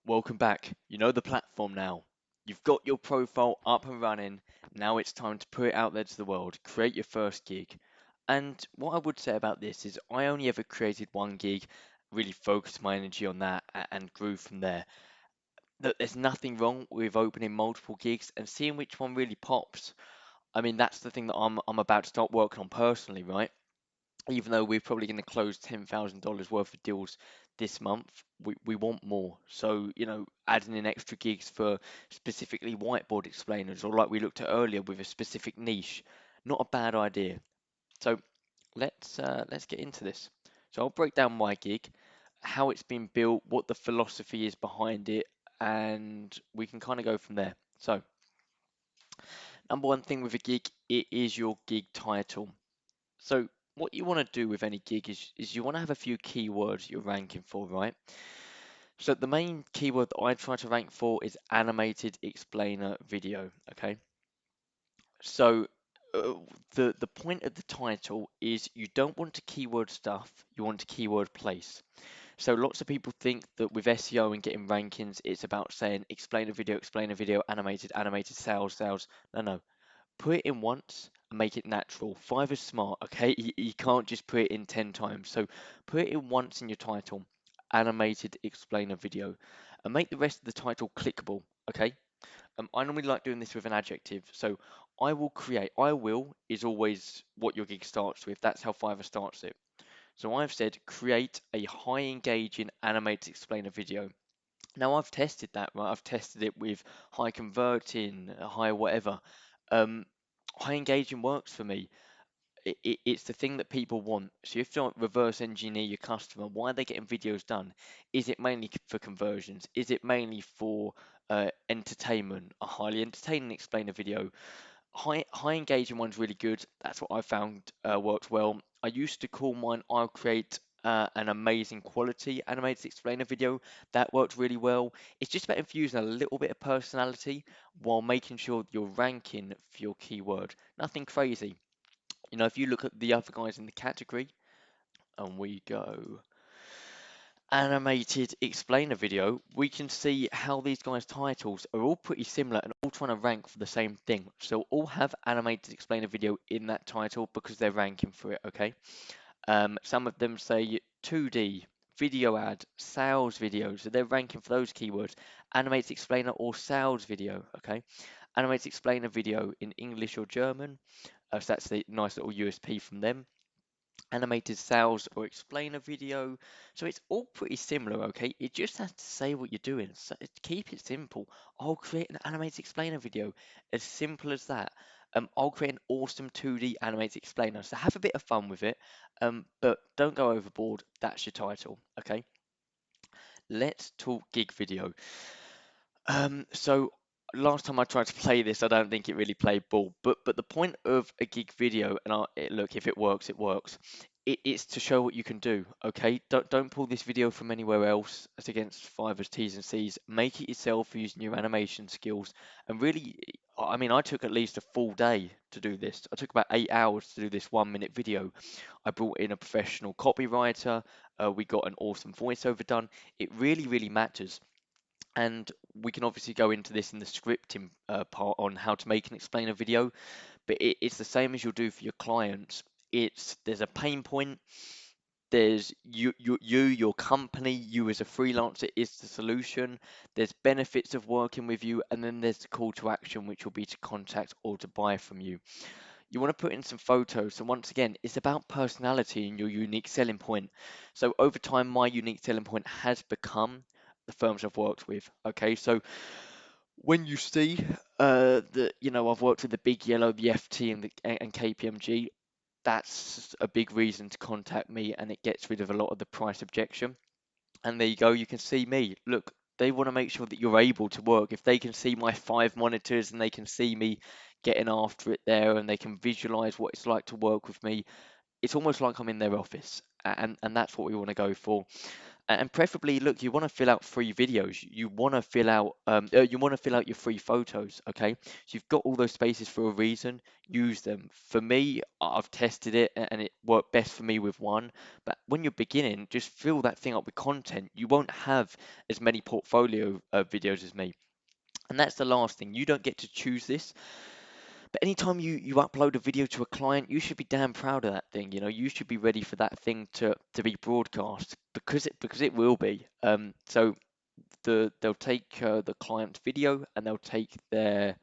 Welcome back. You know the platform now. You've got your profile up and running. Now it's time to put it out there to the world. Create your first gig. And what I would say about this is I only ever created one gig, really focused my energy on that and grew from there. Look, there's nothing wrong with opening multiple gigs and seeing which one really pops. I mean, that's the thing that I'm about to start working on personally, right? Even though we're probably going to close $10,000 worth of deals this month, we want more. So, adding in extra gigs for specifically whiteboard explainers, or like we looked at earlier with a specific niche, not a bad idea. So let's get into this. So I'll break down my gig, how it's been built, what the philosophy is behind it, and we can kind of go from there. So, number one thing with a gig, it is your gig title. So what you want to do with any gig is you want to have a few keywords you're ranking for, right? So the main keyword that I try to rank for is animated explainer video, okay? So uh, the point of the title is you don't want to keyword stuff, you want to keyword place. So lots of people think that with SEO and getting rankings, it's about saying explain a video, animated, sales, sales. No, no. Put it in once and make it natural. Fiverr's smart, okay? You can't just put it in 10 times. So put it in once in your title, animated explainer video, and make the rest of the title clickable, okay? I normally like doing this with an adjective. So I will is always what your gig starts with. That's how Fiverr starts it. So I've said create a high engaging animated explainer video. Now I've tested that, right? I've tested it with high converting, high whatever. Um, High engaging works for me. It's the thing that people want. So if you reverse engineer your customer, why are they getting videos done? Is it mainly for conversions? Is it mainly for entertainment? A highly entertaining explainer video. High engaging one's really good. That's what I found works well. I used to call mine I'll create an amazing quality animated explainer video. That worked really well. It's just about infusing a little bit of personality while making sure that you're ranking for your keyword. Nothing crazy. If you look at the other guys in the category, and we go animated explainer video, we can see how these guys' titles are all pretty similar and all trying to rank for the same thing. So all have animated explainer video in that title because they're ranking for it, okay? Some of them say 2D, video ad, sales video, so they're ranking for those keywords. Animated explainer or sales video, okay? Animated explainer video in English or German, so that's the nice little USP from them. Animated sales or explainer video. So it's all pretty similar, okay? You just have to say what you're doing. So keep it simple. I'll create an animated explainer video. As simple as that. I'll create an awesome 2D animated explainer. So have a bit of fun with it, but don't go overboard. That's your title, okay? Let's talk gig video. So last time I tried to play this, I don't think it really played ball. But the point of a gig video, and look, if it works, it works. It's to show what you can do. Okay, don't pull this video from anywhere else. That's against Fiverr's T's and C's. Make it yourself using your animation skills. And really, I mean, I took at least a full day to do this. I took about 8 hours to do this 1 minute video. I brought in a professional copywriter. We got an awesome voiceover done. It really, really matters. And we can obviously go into this in the scripting part on how to make and explain a video, but it's the same as you'll do for your clients. There's a pain point, there's your company, you as a freelancer is the solution. There's benefits of working with you, and then there's the call to action, which will be to contact or to buy from you. You want to put in some photos. So once again, it's about personality and your unique selling point. So over time, my unique selling point has become the firms I've worked with. Okay, so when you see that I've worked with the Big Yellow, the FT, and KPMG, that's a big reason to contact me, and it gets rid of a lot of the price objection. And there you go, you can see me. Look, they want to make sure that you're able to work. If they can see my 5 monitors and they can see me getting after it there, and they can visualize what it's like to work with me, it's almost like I'm in their office, and that's what we want to go for. And preferably, look, you want to fill out free videos. You want to fill out you want to fill out your free photos. Okay, so you've got all those spaces for a reason. Use them. For me, I've tested it and it worked best for me with one. But when you're beginning, just fill that thing up with content. You won't have as many portfolio videos as me. And that's the last thing. You don't get to choose this. But anytime you upload a video to a client, you should be damn proud of that thing. You should be ready for that thing to be broadcast because it will be. So they'll take the client's video and they'll take their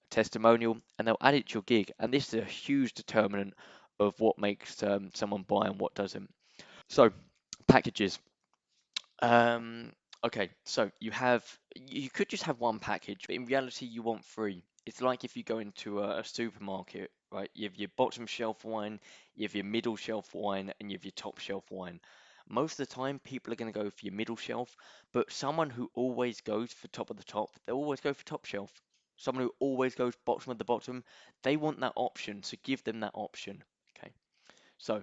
testimonial and they'll add it to your gig. And this is a huge determinant of what makes someone buy and what doesn't. So packages. Um, okay, so you could just have one package, but in reality you want three. It's like if you go into a supermarket, right? You have your bottom shelf wine, you have your middle shelf wine, and you have your top shelf wine. Most of the time, people are going to go for your middle shelf, but someone who always goes for top of the top, they'll always go for top shelf. Someone who always goes bottom of the bottom, they want that option, so give them that option. Okay, so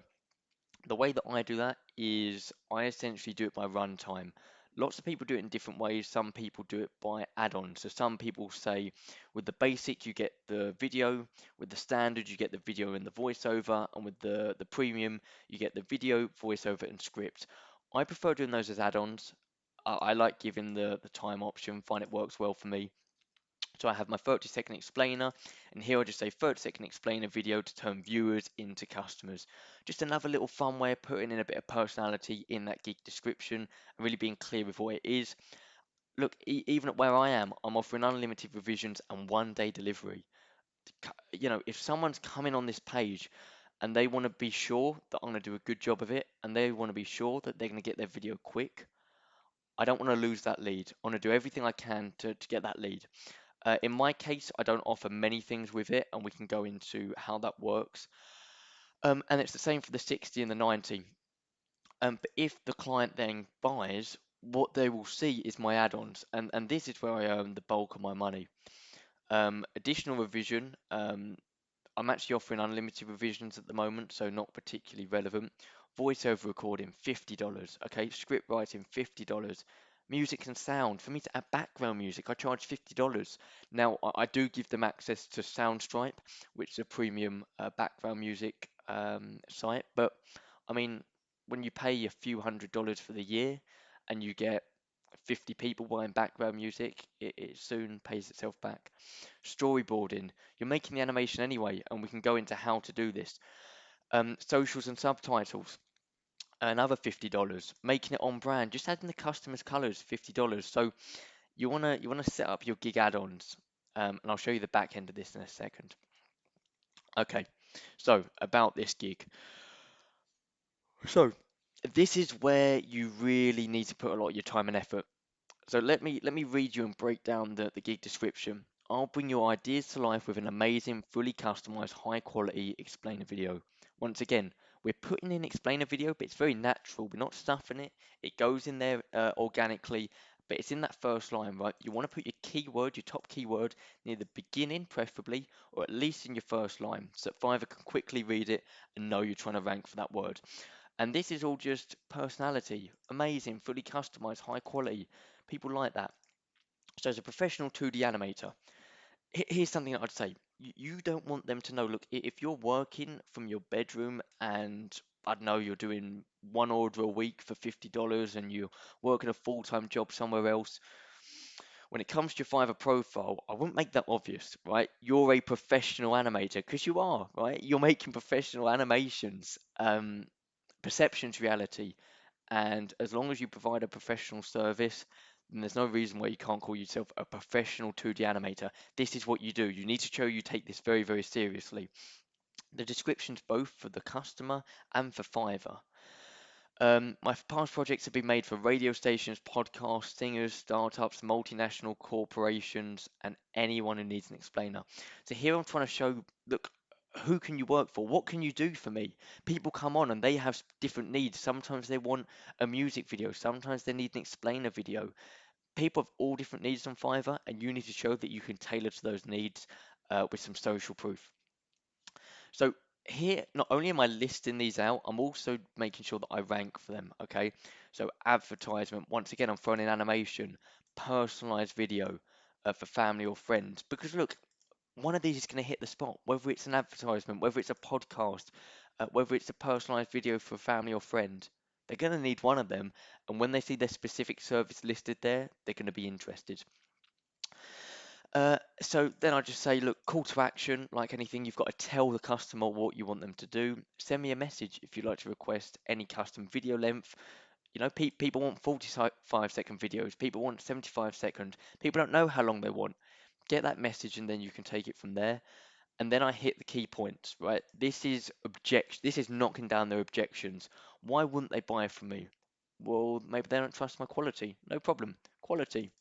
the way that I do that is I essentially do it by runtime. Lots of people do it in different ways. Some people do it by add-ons. So some people say with the basic you get the video, with the standard you get the video and the voiceover, and with the premium you get the video, voiceover, and script. I prefer doing those as add-ons. I like giving the time option, find it works well for me. So I have my 30-second explainer, and here I just say 30-second explainer video to turn viewers into customers. Just another little fun way of putting in a bit of personality in that gig description and really being clear with what it is. Look, even at where I am, I'm offering unlimited revisions and 1-day delivery. If someone's coming on this page and they want to be sure that I'm going to do a good job of it, and they want to be sure that they're going to get their video quick, I don't want to lose that lead. I want to do everything I can to get that lead. In my case, I don't offer many things with it, and we can go into how that works. And it's the same for the 60 and the 90. But if the client then buys, what they will see is my add-ons, and this is where I earn the bulk of my money. Additional revision, I'm actually offering unlimited revisions at the moment, so not particularly relevant. Voiceover recording, $50. Okay, script writing, $50. Music and sound. For me to add background music, I charge $50. Now, I do give them access to Soundstripe, which is a premium background music site. But I mean, when you pay a few $100s for the year and you get 50 people buying background music, it soon pays itself back. Storyboarding, you're making the animation anyway, and we can go into how to do this. Socials and subtitles, another $50. Making it on brand, just adding the customer's colors, $50. So you wanna set up your gig add-ons, and I'll show you the back end of this in a second. Okay, so about this gig. So this is where you really need to put a lot of your time and effort. So let me read you and break down the gig description. I'll bring your ideas to life with an amazing, fully customized, high quality explainer video. Once again, we're putting in explainer video, but it's very natural. We're not stuffing it. It goes in there organically, but it's in that first line, right? You want to put your keyword, your top keyword, near the beginning, preferably, or at least in your first line, so that Fiverr can quickly read it and know you're trying to rank for that word. And this is all just personality. Amazing, fully customized, high quality. People like that. So as a professional 2D animator, here's something that I'd say. You don't want them to know, look, if you're working from your bedroom and I don't know, you're doing one order a week for $50 and you're working a full-time job somewhere else, when it comes to your Fiverr profile, I wouldn't make that obvious, right? You're a professional animator because you are, right? You're making professional animations. Perception's reality. And as long as you provide a professional service, then there's no reason why you can't call yourself a professional 2D animator. This is what you do. You need to show you take this very, very seriously. The description's both for the customer and for Fiverr. My past projects have been made for radio stations, podcasts, singers, startups, multinational corporations, and anyone who needs an explainer. So here I'm trying to show, look, who can you work for? What can you do for me? People come on and they have different needs. Sometimes they want a music video. Sometimes they need an explainer video. People have all different needs on Fiverr, and you need to show that you can tailor to those needs with some social proof. So here, not only am I listing these out, I'm also making sure that I rank for them, okay? So advertisement, once again, I'm throwing in animation, personalized video for family or friends. Because look, one of these is going to hit the spot, whether it's an advertisement, whether it's a podcast, whether it's a personalized video for a family or friend. They're going to need one of them, and when they see their specific service listed there, they're going to be interested. So then I just say, look, call to action, like anything, you've got to tell the customer what you want them to do. Send me a message if you'd like to request any custom video length. You know, people want 45-second videos, people want 75-second, people don't know how long they want. Get that message and then you can take it from there. And then I hit the key points, right? This is knocking down their objections. Why wouldn't they buy from me? Well, maybe they don't trust my quality. No problem. Quality.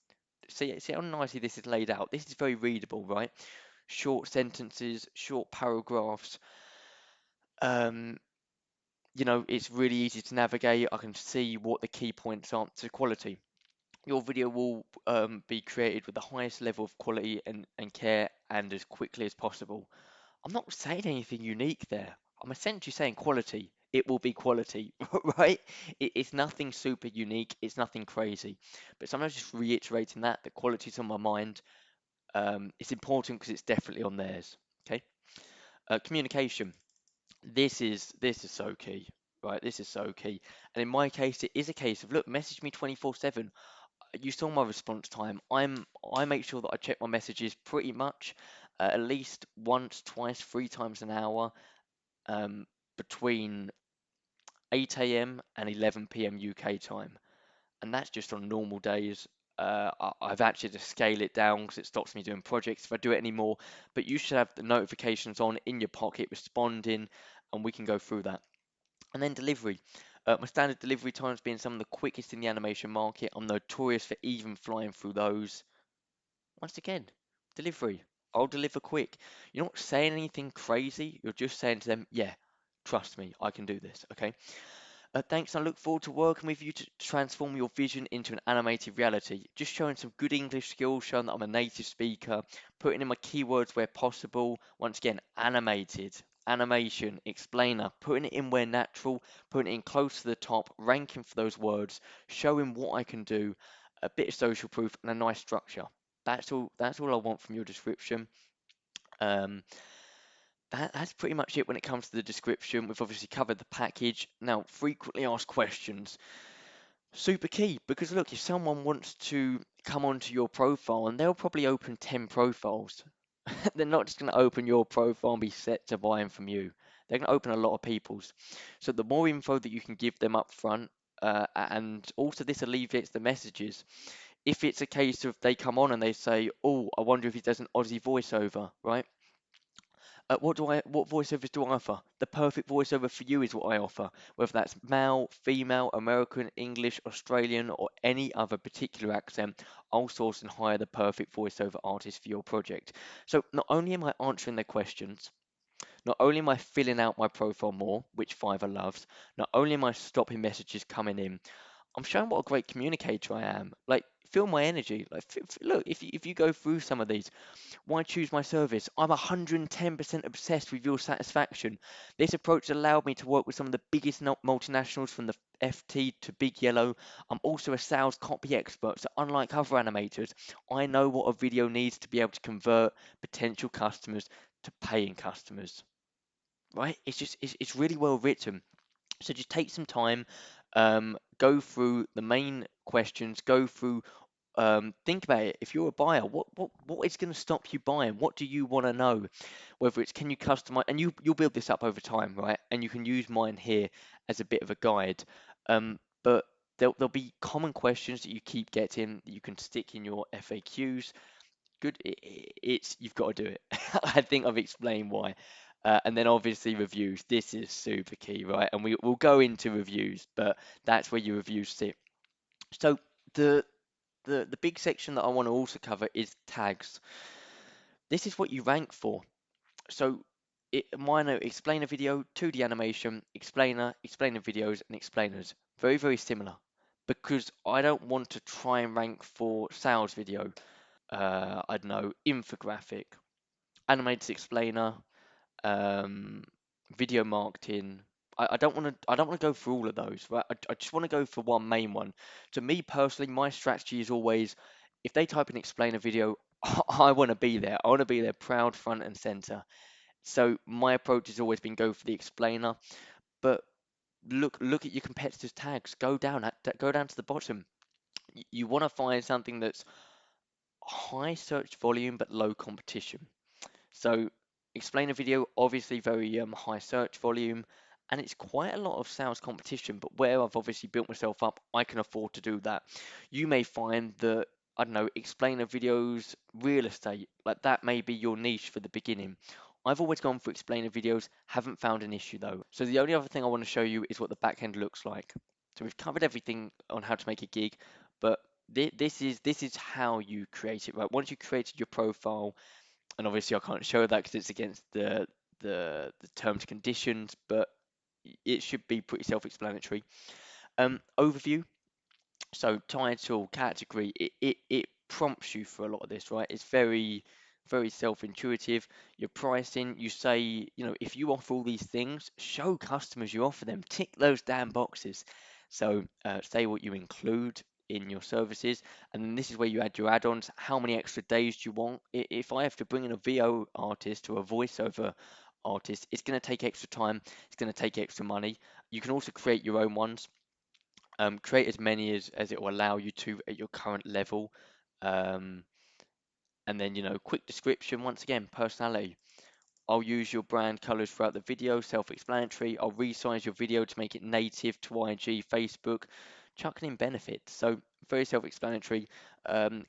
See how nicely this is laid out. This is very readable, right? Short sentences, short paragraphs. Um, it's really easy to navigate. I can see what the key points are to quality. Your video will be created with the highest level of quality and care and as quickly as possible. I'm not saying anything unique there. I'm essentially saying quality. It will be quality, right? It's nothing super unique. It's nothing crazy. But sometimes just reiterating that the quality's on my mind. It's important because it's definitely on theirs. Okay. Communication. This is so key, right? This is so key. And in my case, it is a case of look, message me 24/7. You saw my response time. I make sure that I check my messages pretty much at least once, twice, 3 times an hour, um, between 8 a.m. and 11 p.m. UK time, and that's just on normal days. I've actually to scale it down because it stops me doing projects if I do it anymore. But you should have the notifications on in your pocket, responding, and we can go through that. And then delivery. My standard delivery times being some of the quickest in the animation market. I'm notorious for even flying through those. Once again, delivery. I'll deliver quick. You're not saying anything crazy. You're just saying to them, yeah, trust me, I can do this. Okay. Thanks. I look forward to working with you to transform your vision into an animated reality. Just showing some good English skills, showing that I'm a native speaker, putting in my keywords where possible. Once again, animated, animation, explainer, putting it in where natural, putting it in close to the top, ranking for those words, showing what I can do, a bit of social proof, and a nice structure. That's all. That's all I want from your description. Um, that's pretty much it when it comes to the description. We've obviously covered the package. Now, frequently asked questions. Super key because look, if someone wants to come onto your profile and they'll probably open 10 profiles, they're not just going to open your profile and be set to buying from you. They're going to open a lot of people's. So the more info that you can give them up front, and also this alleviates the messages. If it's a case of they come on and they say, "Oh, I wonder if he does an Aussie voiceover," right? What voiceovers do I offer? The perfect voiceover for you is what I offer, whether that's male, female, American, English, Australian, or any other particular accent. I'll source and hire the perfect voiceover artist for your project. So not only am I answering their questions, not only am I filling out my profile more, which Fiverr loves, not only am I stopping messages coming in, I'm showing what a great communicator I am. Like, feel my energy. Like, look, if you go through some of these, why choose my service? I'm 110% obsessed with your satisfaction. This approach allowed me to work with some of the biggest multinationals from the FT to Big Yellow. I'm also a sales copy expert, so unlike other animators, I know what a video needs to be able to convert potential customers to paying customers. Right? It's really well written. So just take some time, go through the main questions, go through think about it. If you're a buyer, what is going to stop you buying? What do you want to know? Whether it's can you customize, and you'll build this up over time, right? And you can use mine here as a bit of a guide. But there'll be common questions that you keep getting that you can stick in your FAQs. Good, it's you've got to do it. I think I've explained why. And then obviously reviews. This is super key, right? And we'll go into reviews, but that's where your reviews sit. So the the big section that I want to also cover is tags. This is what you rank for. So minor explainer video, 2D animation, explainer videos, and explainers. Very, very similar. Because I don't want to try and rank for sales video. I don't know, infographic, animated explainer, um, video marketing. I don't want to go through all of those, right? I just want to go for one main one. To me personally, my strategy is always if they type in explainer video, I want to be there. I want to be there proud front and center. So my approach has always been go for the explainer, but look at your competitors' tags. Go down to the bottom. You want to find something that's high search volume but low competition. So explainer video, obviously very high search volume, and it's quite a lot of sales competition. But where I've obviously built myself up, I can afford to do that. You may find that I don't know, explainer videos, real estate, like that may be your niche for the beginning. I've always gone for explainer videos, haven't found an issue though. So the only other thing I want to show you is what the back end looks like. So we've covered everything on how to make a gig, but this is how you create it, right? Once you created your profile, and obviously I can't show that because it's against the terms and conditions, but it should be pretty self-explanatory. Overview. So title, category, it prompts you for a lot of this, right? It's very self-intuitive. Your pricing, you say, if you offer all these things, show customers you offer them. Tick those damn boxes. So say what you include in your services, and then this is where you add your add-ons. How many extra days do you want? If I have to bring in a VO artist or a voiceover artist, it's going to take extra time. It's going to take extra money. You can also create your own ones. Create as many as it will allow you to at your current level. Um, and then, quick description, once again, personality. I'll use your brand colors throughout the video, self-explanatory. I'll resize your video to make it native to IG, Facebook, chucking in benefits. So very self-explanatory. Um,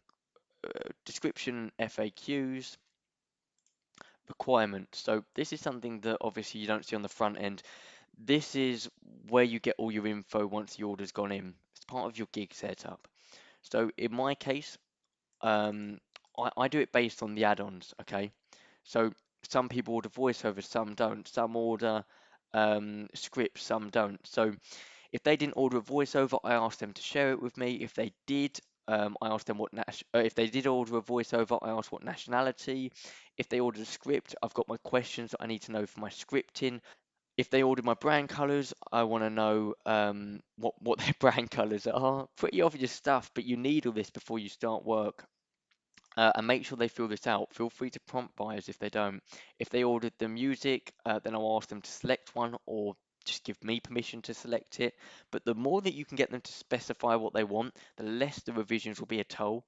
Description, FAQs, requirements. So this is something that obviously you don't see on the front end. This is where you get all your info once the order's gone in. It's part of your gig setup. So in my case, um, I do it based on the add-ons, okay? So some people order voiceovers, some don't. Some order scripts, some don't. So if they didn't order a voiceover, I asked them to share it with me. If they did, I asked them if they did order a voiceover, I asked what nationality. If they ordered a script, I've got my questions that I need to know for my scripting. If they ordered my brand colors, I want to know what their brand colors are. Pretty obvious stuff, but you need all this before you start work. And make sure they fill this out. Feel free to prompt buyers if they don't. If they ordered the music, then I'll ask them to select one or just give me permission to select it. But the more that you can get them to specify what they want, the less the revisions will be a toll.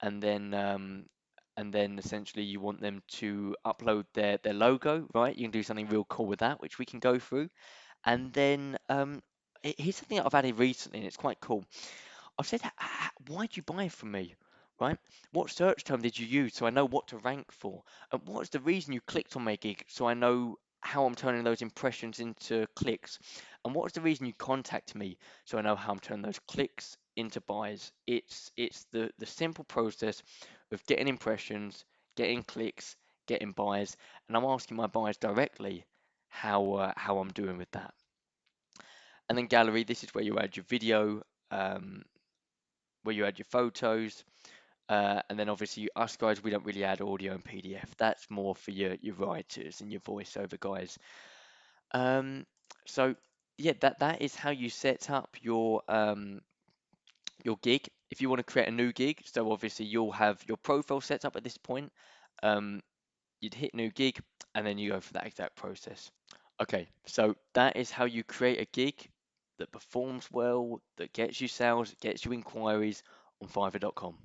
And then essentially you want them to upload their logo, right? You can do something real cool with that, which we can go through. And then here's something that I've added recently, and it's quite cool. I've said, why did you buy from me? Right? What search term did you use so I know what to rank for? And what's the reason you clicked on my gig so I know how I'm turning those impressions into clicks? And what's the reason you contact me so I know how I'm turning those clicks into buys? It's the simple process of getting impressions, getting clicks, getting buys, and I'm asking my buyers directly how I'm doing with that. And then gallery, this is where you add your video, um, where you add your photos, and then obviously us guys, we don't really add audio and PDF. That's more for your writers and your voiceover guys. Um, so yeah, that is how you set up your gig. If you want to create a new gig, so obviously you'll have your profile set up at this point. Um, you'd hit new gig, and then you go for that exact process. Okay, so that is how you create a gig that performs well, that gets you sales, gets you inquiries on Fiverr.com.